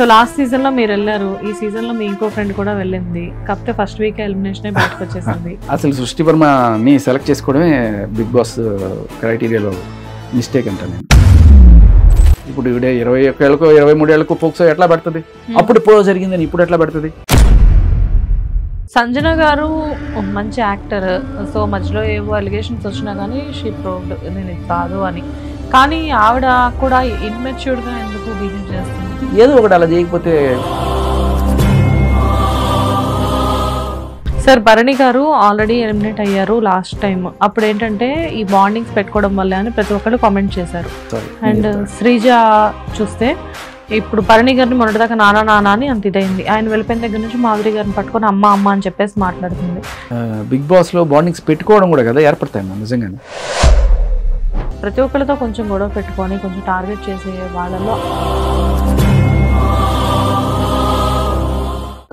So last season లో మీరు వెళ్ళారు, ఈ సీజన్ లో మీ ఇంకో ఫ్రెండ్ కూడా వెళ్ళింది, కాకపోతే ఫస్ట్ వీక్ ఎలిమినేషన్ బయటకు వచ్చేసింది. అసలు సృష్టి వర్మని సెలెక్ట్ చేసుకోవడమే బిగ్ బాస్ క్రైటీరియాలో మిస్టేక్ అంట. నేను ఇప్పుడు 21 ఏళ్ళకో 23 ఏళ్ళకో పోక్సో ఎట్లా పడుతుంది? అప్పుడు పో జరిగిందని ఇప్పుడు ఎట్లా పడుతుంది? సంజన గారు మంచి యాక్టర్, సో మధ్యలో ఏవో అలిగేషన్స్ వచ్చినా కానీ షీ ప్రూవ్డ్ నేను ఇది కాదు అని. కానీ ఆవిడ కూడా ఇన్మెచ్యూర్డ్ గా ఎందుకు బిహేవ్ చేస్తుంది? ఏదో ఒకటి అలా చేయకపోతే. Sir Bharani garu already eliminate అయ్యారు లాస్ట్ టైం. అప్పుడు ఏంటంటే ఈ బాండింగ్స్ పెట్టుకోవడం వల్లే అని ప్రతి ఒక్కరు కామెంట్ చేశారు. అండ్ శ్రీజ చూస్తే ఇప్పుడు భరణి గారిని మొన్నటిదాకా నానా నానా అని అంత ఇదైంది. ఆయన వెళ్ళిపోయిన దగ్గర నుంచి మాధురి గారిని పట్టుకొని అమ్మ అమ్మ అని చెప్పేసి మాట్లాడుతుంది. బిగ్ బాస్ లో బాండింగ్స్ పెట్టుకోవడం కూడా కదా ఏర్పడతాయి నిజంగానే. ప్రతి ఒక్కరితో కొంచెం గొడవ పెట్టుకొని కొంచెం టార్గెట్ చేసే వాళ్ళలో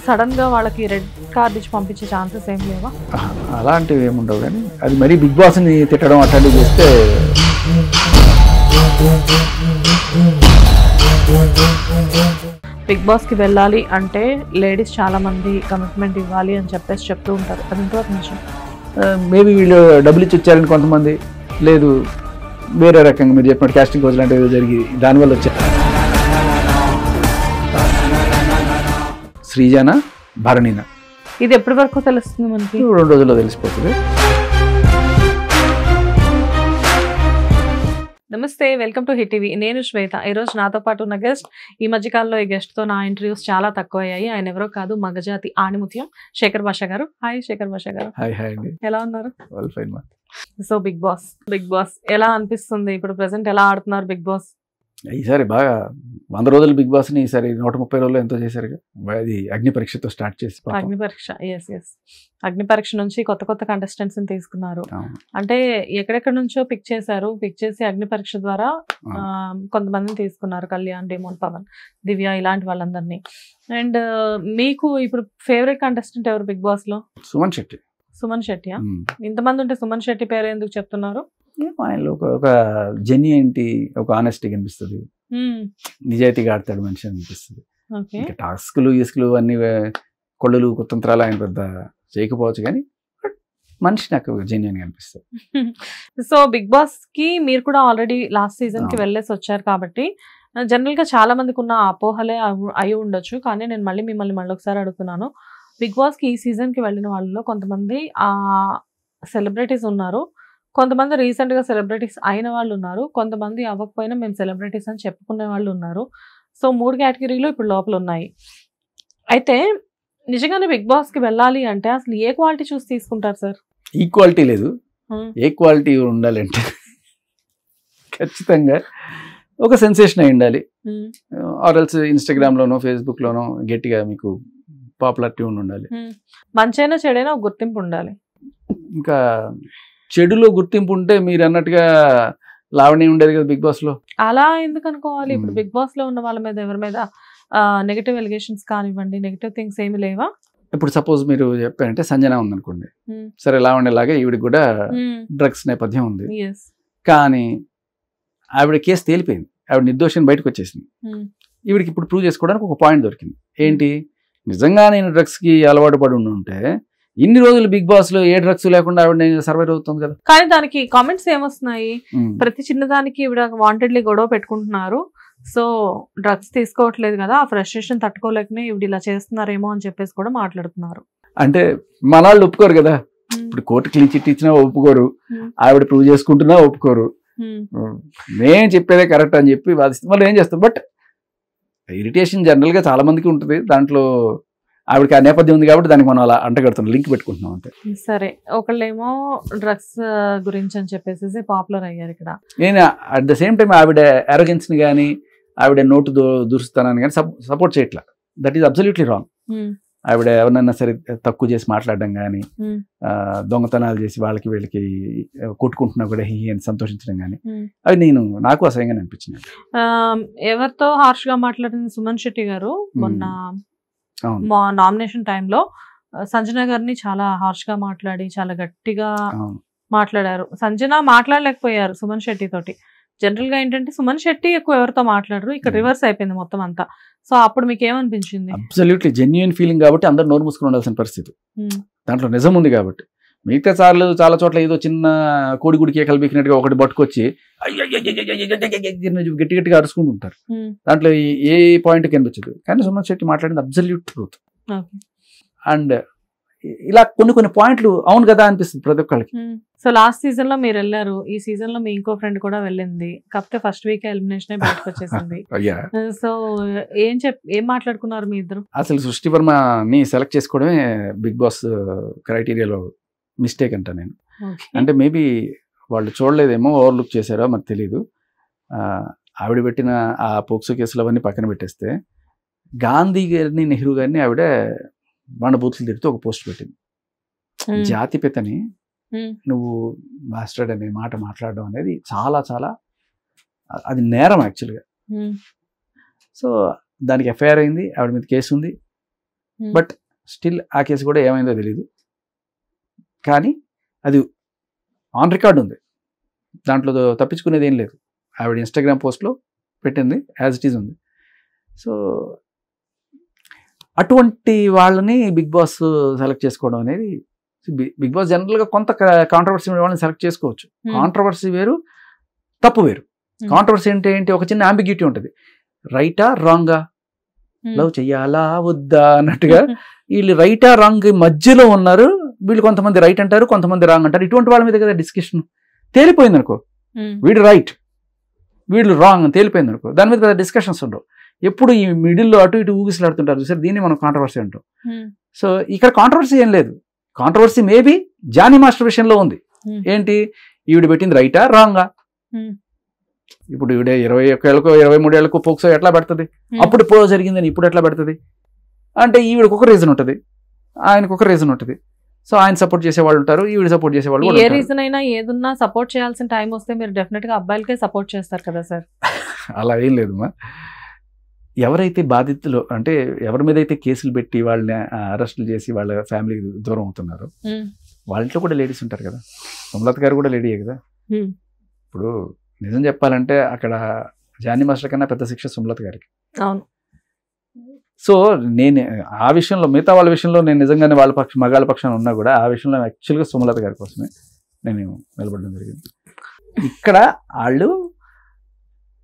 సడన్ గా వాళ్ళకి రెడ్ కార్డ్ ఇచ్చి పంపించే ఛాన్సెస్ ఏం లేవా? అలాంటివి ఏముండవు, కానీ అది మరీ బిగ్ బాస్ ని తిట్టడం అట్లాంటివి చేస్తే బిగ్ బాస్ కి వెళ్ళాలి అంటే లేడీస్ చాలా మంది కమిట్మెంట్ ఇవ్వాలి అని చెప్పేసి చెప్తూ ఉంటారు. అది ఇంతవరకు నిజం? మేబీ వీళ్ళు డబ్బులు ఇచ్చి వచ్చారని కొంతమంది, లేదు వేరే రకంగా మీరు చెప్పినట్టు కాస్టింగ్ కోచ్ లాంటివి జరిగి దానివల్ల వచ్చారు. శ్రీజానా భరణినా ఇది ఎప్పటి వరకు తెలుస్తుంది మనకి? 2 రోజుల్లో తెలిసిపోతుంది. నమస్తే, వెల్కమ్ టు హిట్ టీవీ. నేను శ్వేత. ఈరోజు నాతో పాటు ఉన్న గెస్ట్, ఈ మధ్యకాలంలో ఈ గెస్ట్ తో నా ఇంటర్వ్యూస్ చాలా తక్కువ అయ్యాయి. ఆయన ఎవరో కాదు, మగజాతి ఆణిముత్యం శేఖర్ భాష గారు. హాయ్ శేఖర్ భాష గారు. హాయ్ అండి, ఎలా ఉన్నారు? ఫైన్. సో బిగ్ బాస్ ఎలా అనిపిస్తుంది ఇప్పుడు? ప్రెసెంట్ ఎలా ఆడుతున్నారు బిగ్ బాస్? ఈసారి బాగా 100 రోజులు బిగ్ బాస్ ని ఈసారి 130 రోజులు ఎంతో చేశారు. అది అగ్ని పరీక్షతో స్టార్ట్ చేసి అగ్ని పరీక్ష, ఎస్ అగ్ని పరీక్ష నుంచి కొత్త కంటెస్టెంట్స్ ని తీసుకున్నారు. అంటే ఎక్కడెక్కడ నుంచో పిక్ చేసి అగ్ని పరీక్ష ద్వారా కొంతమందిని తీసుకున్నారు. కళ్యాణ్, డేమోన్, పవన్, దివ్య ఇలాంటి వాళ్ళందరినీ. అండ్ మీకు ఇప్పుడు ఫేవరెట్ కంటెస్టెంట్ ఎవరు బిగ్ బాస్ లో? సుమన్ శెట్టియా? ఇంతమంది ఉంటే సుమన్ శెట్టి పేరు ఎందుకు చెప్తున్నారు? ఆయనలో ఒక జెన్యూనిటీ, ఒక ఆనెస్టీ కనిపిస్తుంది. నిజాయితీగా ఆడతాడు మనిషి అనిపిస్తుంది. ఇంకా టాస్క్లు ఈస్కులు అన్ని కొళ్ళలు కుతంత్రాలు ఆయన పెద్ద చేయకపోవచ్చు, కానీ మనిషి నాకు జెన్యూన్ గా అనిపిస్తుంది. సో బిగ్ బాస్ కి మీరు కూడా ఆల్రెడీ లాస్ట్ సీజన్ కి వెళ్ళేసి వచ్చారు కాబట్టి జనరల్ గా చాలా మందికి ఉన్న అపోహలే అయి ఉండొచ్చు. కానీ నేను మిమ్మల్ని ఒకసారి అడుగుతున్నాను. బిగ్ బాస్ కి ఈ సీజన్ కి వెళ్ళిన వాళ్ళలో కొంతమంది సెలబ్రిటీస్ ఉన్నారు, కొంతమంది రీసెంట్ గా సెలబ్రిటీస్ అయిన వాళ్ళు ఉన్నారు, కొంతమంది అవ్వకపోయినా మేము సెలబ్రిటీస్ అని చెప్పుకునే వాళ్ళు ఉన్నారు. సో 3 కేటగిరీలు ఇప్పుడు లోపల ఉన్నాయి. అయితే నిజంగానే బిగ్ బాస్ కి వెళ్ళాలి అంటే అసలు ఏ క్వాలిటీ చూసి తీసుకుంటారు సార్? ఈక్వాలిటీ లేదు, ఏ క్వాలిటీ ఉండాలంటే ఖచ్చితంగా ఒక సెన్సేషన్ అయి ఉండాలి. ఆర్ఎల్స్ ఇన్స్టాగ్రామ్ లోనో ఫేస్బుక్ లోనో గట్టిగా మీకు పాపులారిటీ ఉండాలి. మంచైనా చెడైనా ఒక గుర్తింపు ఉండాలి. ఇంకా చెడులో గుర్తింపు ఉంటే మీరు అన్నట్టుగా లావణ్య ఉండేది కదా బిగ్ బాస్ లో. అలా ఎందుకు అనుకోవాలి? ఇప్పుడు బిగ్ బాస్ లో ఉన్న వాళ్ళ మీద ఎవరి మీద నెగటివ్ ఎలిగేషన్స్ కానివ్వండి, నెగటివ్ థింగ్స్ ఏమి లేవా? ఇప్పుడు సపోజ్ మీరు చెప్పారంటే సంజన ఉందనుకోండి, సరే లావణ్య లాగా ఈవిడికి కూడా డ్రగ్స్ నేపథ్యం ఉంది, కానీ ఆవిడ కేసు తేలిపోయింది, ఆవిడ నిర్దోషిని బయటకు వచ్చేసింది. ఈవిడికి ఇప్పుడు ప్రూవ్ చేసుకోవడానికి ఒక పాయింట్ దొరికింది. ఏంటి? నిజంగా నేను డ్రగ్స్ కి అలవాటు పడి ఉంటే ఇన్ని రోజులు బిగ్ బాస్ లో ఏ డ్రగ్స్ లేకుండా ఆవిడ సర్వైవ్ అవుతుంది కదా. కానీ దానికి కామెంట్స్ ఏమొస్తున్నాయి? ప్రతి చిన్నదానికి ఈవిడ వాంటెడ్లీ గొడవ పెట్టుకుంటున్నారు, సో డ్రగ్స్ తీసుకోవట్లేదు కదా, ఆ ఫ్రస్ట్రేషన్ తట్టుకోలేకనే ఈవిడ ఇలా చేస్తున్నారేమో అని చెప్పేసి కూడా మాట్లాడుతున్నారు. అంటే మన వాళ్ళు ఒప్పుకోరు కదా. ఇప్పుడు కోర్టు క్లీన్ చిట్ ఇచ్చినా ఒప్పుకోరు, ఆవిడ ప్రూవ్ చేసుకుంటున్నా ఒప్పుకోరు. నేను చెప్పేదే కరెక్ట్ అని చెప్పి వాదిస్తే మళ్ళీ ఏం చేస్తాం. బట్ ఇరిటేషన్ జనరల్ గా చాలా మందికి ఉంటుంది. దాంట్లో ఆవిడకి ఆ నేపథ్యం ఉంది కాబట్టి దానికి మనం అలా అంటగడుతున్నాం, లింక్ పెట్టుకుంటున్నాం అంతే. సరే, ఒకళ్ళేమో డ్రగ్స్ గురించి అని చెప్పేసి పాపులర్ అయ్యారు ఇక్కడ. నేను అట్ ద సేమ్ టైం ఆవిడ అరోగెన్స్ ని కానీ ఆవిడ నోటు దూరుస్తానని కానీ సపోర్ట్ చేయట్లా. That is absolutely wrong. ఆవిడ ఎవరినైనా సరే తక్కువ చేసి మాట్లాడడం కానీ, దొంగతనాలు చేసి వాళ్ళకి వీళ్ళకి కొట్టుకుంటున్నా కూడా హీ అని సంతోషించడం కానీ, అవి నాకు అసహ్యంగా అనిపించింది. ఎవరితో హార్ష్ గా మాట్లాడింది? సుమన్ శెట్టి గారు మొన్న నామినేషన్ టైంలో సంజన గారిని చాలా హార్ష్ గా మాట్లాడి చాలా గట్టిగా మాట్లాడారు. సంజన మాట్లాడలేకపోయారు సుమన్ శెట్టి తోటి, జనరల్ గా ఏంటంటే సుమన్ శెట్టి ఎక్కువ ఎవరితో మాట్లాడరు, ఇక్కడ రివర్స్ అయిపోయింది మొత్తం అంతా. సో అప్పుడు మీకు ఏమనిపించింది? అబ్సల్యూట్లీ జెన్యున్ ఫీలింగ్ కాబట్టి అందరు నోరు మూసుకుని ఉండాల్సిన పరిస్థితి, దాంట్లో నిజం ఉంది కాబట్టి. మిగతా సార్లు చాలా చోట్ల ఏదో చిన్న కోడిగుడికి కలిపినట్టుగా ఒకటి పట్టుకొచ్చి గట్టి గట్టిగా అరుచుకుంటూ ఉంటారు, దాంట్లో ఏ పాయింట్ కనిపించదు. కానీ సుమన్ శెట్టి మాట్లాడింది అబ్సల్యూట్ ట్రూత్. అండ్ ఇలా కొన్ని పాయింట్లు అవును కదా అనిపిస్తుంది ప్రతి ఒక్కరికి. సో లాస్ట్ సీజన్ లో మీరు వెళ్ళారు, ఈ సీజన్ లో మీ ఇంకో ఫ్రెండ్ కూడా వెళ్ళింది, కాకపోతే ఫస్ట్ వీక్ ఎలిమినేషన్ బయటకు వచ్చేసింది. సో ఏం మాట్లాడుకున్నారు మీ ఇద్దరు? అసలు సృష్టి వర్మని సెలెక్ట్ చేసుకోవడమే బిగ్ బాస్ క్రైటీరియాలో మిస్టేక్ అంట నేను. అంటే మేబీ వాళ్ళు చూడలేదేమో, ఓవర్లుక్ చేశారో మరి తెలీదు. ఆవిడ పెట్టిన ఆ పోక్సో కేసులు అవన్నీ పక్కన పెట్టేస్తే గాంధీ గారిని, నెహ్రూ గారిని ఆవిడ బండబూతులు తిరుగుతూ ఒక పోస్ట్ పెట్టింది. జాతిపితని నువ్వు మాస్టర్డ్ అనే మాట మాట్లాడడం అనేది చాలా చాలా అది నేరం యాక్చువల్గా. సో దానికి ఎఫ్ఐఆర్ అయింది, ఆవిడ మీద కేసు ఉంది. బట్ స్టిల్ ఆ కేసు కూడా ఏమైందో తెలీదు, కానీ అది ఆన్ రికార్డ్ ఉంది, దాంట్లో తప్పించుకునేది ఏం లేదు. ఆవిడ ఇన్స్టాగ్రామ్ పోస్ట్లో పెట్టింది, యాజ్ ఇట్ ఈజ్ ఉంది. సో అటువంటి వాళ్ళని బిగ్ బాస్ సెలెక్ట్ చేసుకోవడం అనేది, బిగ్ బాస్ జనరల్గా కొంత కాంట్రవర్సీ వాళ్ళని సెలెక్ట్ చేసుకోవచ్చు. కాంట్రవర్సీ వేరు, తప్పు వేరు. కాంట్రవర్సీ అంటే ఏంటి, ఒక చిన్న అంబిగ్యూటీ ఉంటుంది, రైటా రాంగా, లవ్ చెయ్యాలా వద్దా అన్నట్టుగా. వీళ్ళు రైటా రాంగ్ మధ్యలో ఉన్నారు, వీళ్ళు కొంతమంది రైట్ అంటారు, కొంతమంది రాంగ్ అంటారు. ఇటువంటి వాళ్ళ మీద కదా డిస్కషన్. తేలిపోయింది అనుకో, వీడు రైట్ వీళ్ళు రాంగ్ అని తేలిపోయింది అనుకో, దాని మీద పెద్ద డిస్కషన్స్ ఉండవు. ఎప్పుడు ఈ మిడిల్లో అటు ఇటు ఊగిసలాడుతుంటారు చూసారు, దీన్ని మనం కాంట్రవర్సీ అంటాం. సో ఇక్కడ కాంట్రవర్సీ ఏం లేదు. కాంట్రవర్సీ మేబీ జానీ మాస్టర్ విషయంలో ఉంది. ఏంటి, ఈవిడ పెట్టింది రైటా రాంగా? ఇప్పుడు ఈవిడ 21 ఏళ్ళకో 23 ఏళ్ళకో పోక్సో ఎట్లా పెడుతుంది? అప్పుడు ఎప్పుడో జరిగిందని ఇప్పుడు ఎట్లా పెడుతుంది అంటే, ఈవిడకు ఒక రీజన్ ఉంటుంది, ఆయనకు ఒక రీజన్ ఉంటుంది. సో ఆయన సపోర్ట్ చేసేవాళ్ళు ఉంటారు, ఈవిడ సపోర్ట్ చేసేవాళ్ళు. ఏ రీజన్ అయినా ఏదున్నా సపోర్ట్ చేయాల్సిన టైం వస్తే మీరు డెఫినెట్ గా అబ్బాయిలకే సపోర్ట్ చేస్తారు కదా సార్? అలా ఏం లేదమ్మా. ఎవరైతే బాధితులు అంటే ఎవరి మీద అయితే కేసులు పెట్టి వాళ్ళని అరెస్టులు చేసి వాళ్ళ ఫ్యామిలీకి దూరం అవుతున్నారో వాళ్ళ ఇంట్లో కూడా లేడీస్ ఉంటారు కదా. సుమలత గారు కూడా లేడీయే కదా. ఇప్పుడు నిజం చెప్పాలంటే అక్కడ జానీ మాస్టర్ కన్నా పెద్ద శిక్ష సుమలత గారికి. అవును. సో నేను ఆ విషయంలో, మిగతా వాళ్ళ విషయంలో నేను నిజంగానే వాళ్ళ మగాళ్ళ పక్షాన ఉన్నా కూడా ఆ విషయంలో యాక్చువల్గా సుమలత గారి కోసమే నేను నిలబడడం జరిగింది. ఇక్కడ వాళ్ళు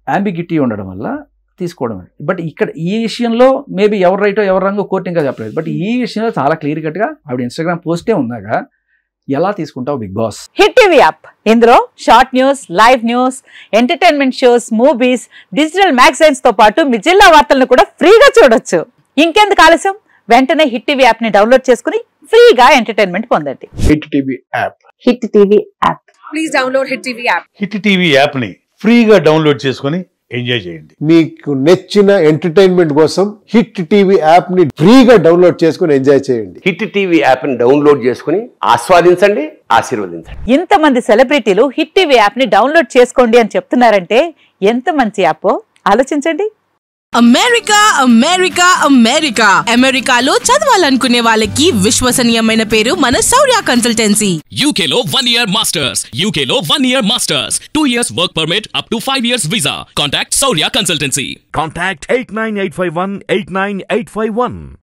అంబిగ్యూటీ ఉండడం వల్ల తీసుకోవడం. బట్ ఇక్కడ ఈ విషయంలో మేబీ ఎవరు రైటో ఎవరు రాంగో కోర్టు ఇంకా చెప్పలేదు. బట్ ఈ విషయంలో చాలా క్లియర్ కట్గా ఆవిడ ఇన్స్టాగ్రామ్ పోస్టే ఉన్నాగా ఎలా తీసుకుంటావు Bigg Boss? Hit TV app, ఇందులో short news, live news, entertainment shows, movies, digital magazines తో పాటు మీ జిల్లా వార్తలను కూడా ఫ్రీగా చూడొచ్చు. ఇంకెందుకు ఆలస్యం, వెంటనే హిట్ టీవీ యాప్ ని డౌన్లోడ్ చేసుకుని ఫ్రీగా ఎంటర్టైన్మెంట్ పొందండి. Hit TV app. Hit TV app. Please download hit TV app. Hit TV app ని ఫ్రీగా డౌన్లోడ్ చేసుకుని ఎంజాయ్ చేయండి. మీకు నచ్చిన ఎంటర్టైన్మెంట్ కోసం హిట్ టీవీ యాప్ ని ఫ్రీగా డౌన్లోడ్ చేసుకుని ఎంజాయ్ చేయండి. హిట్ టీవీ యాప్ ని డౌన్లోడ్ చేసుకుని ఆస్వాదించండి, ఆశీర్వదించండి. ఇంతమంది సెలబ్రిటీలు హిట్ టీవీ యాప్ ని డౌన్లోడ్ చేసుకోండి అని చెప్తున్నారంటే ఎంత మంచి యాప్ ఆలోచించండి. అమెరికా అమెరికా అమెరికా అమెరికాలో చదవాలనుకునే వాళ్ళకి విశ్వసనీయమైన పేరు మన శౌర్య కన్సల్టెన్సీ. UK లో 1 year masters, UK లో 1 year masters, 2 years work permit up to 5 years visa. Contact Saurya Consultancy. Contact 89851 89851.